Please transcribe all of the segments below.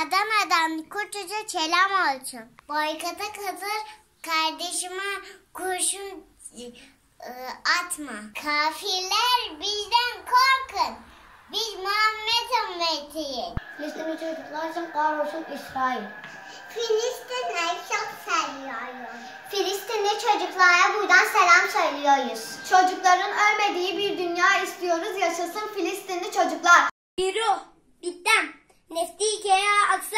Adana'dan Kurtuluca selam olsun. Boykota katıl, kardeşime kurşun atma. Kafirler bizden korkun. Biz Muhammed ümmetiyiz. Filistinli çocuklar için kahrolsun İsrail. Filistin'i çok seviyorum. Filistinli çocuklara buradan selam söylüyoruz. Çocukların ölmediği bir dünya istiyoruz. Yaşasın Filistinli çocuklar. Bir ruh, bittem, nefti-i aksa,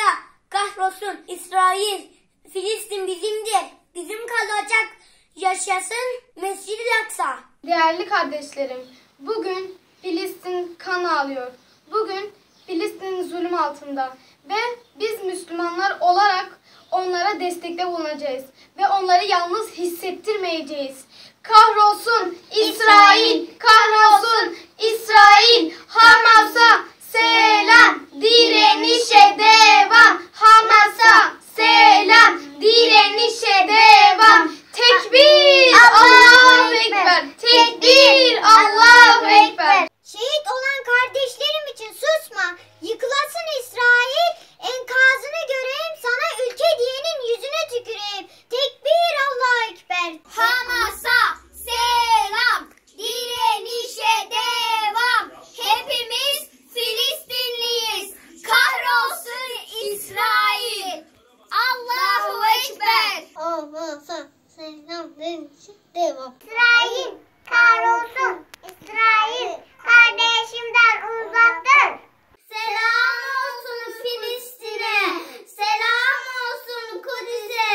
kahrolsun İsrail. Filistin bizimdir, bizim kalacak. Yaşasın Mescid-i Aksa. Değerli kardeşlerim, bugün Filistin kan ağlıyor. Bugün Filistin zulüm altında ve biz Müslümanlar olarak onlara destekte bulunacağız ve onları yalnız hissettirmeyeceğiz. Kahrolsun İsrail, kahrolsun İsrail. Hamas'a selam, direnişe devam. Hamas'a selam, direnişe devam. Tekbir, Allahu Ekber. Tekbir, Allahu Ekber. Şehit olan kardeşlerim için susma. Yıkılasın İsrail. Enkazını göreyim, sana ülke diyenin yüzüne tüküreyim. Tekbir, Allahu Ekber. Hamas'a selam, direnişe devam. Hepimiz Filistinliyiz. Kahrolsun İsrail. Allahu Ekber. Hamas'a selam, direnişe devam. İsrail, kahrolsun. İsrail, kardeşimden uzaktır. Selam olsun Filistin'e, selam olsun Kudüs'e,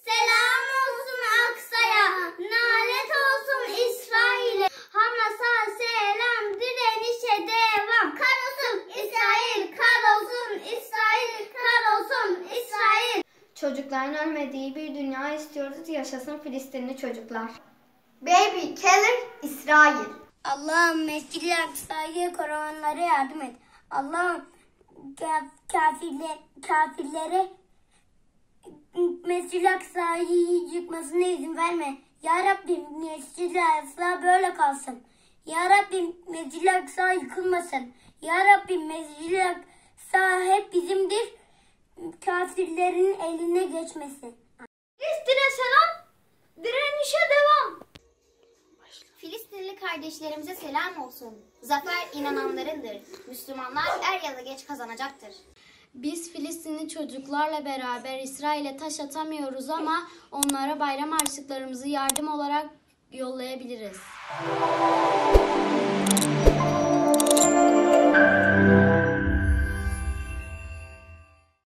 selam olsun Aksa'ya, nalet olsun İsrail'e. Hamas'a selam, direnişe devam. Kahrolsun İsrail, kahrolsun İsrail, kahrolsun İsrail. Çocukların ölmediği bir dünya istiyoruz. Yaşasın Filistinli çocuklar. Baby killer İsrail. Allah'ım Mescid-i Aksa'yı koruyanlara yardım et. Allah'ım kafirlere Mescid-i Aksa'yı yıkmasına izin verme. Ya Rabbim Mescid-i Aksa böyle kalsın. Ya Rabbim Mescid-i Aksa yıkılmasın. Ya Rabbim Mescid-i Aksa hep bizimdir. Kafirlerin eline geçmesin. Filistin'e selam, direnişe devam. Filistinli kardeşlerimize selam olsun. Zafer inananlarındır. Müslümanlar er ya da geç kazanacaktır. Biz Filistinli çocuklarla beraber İsrail'e taş atamıyoruz ama onlara bayram harçlıklarımızı yardım olarak yollayabiliriz.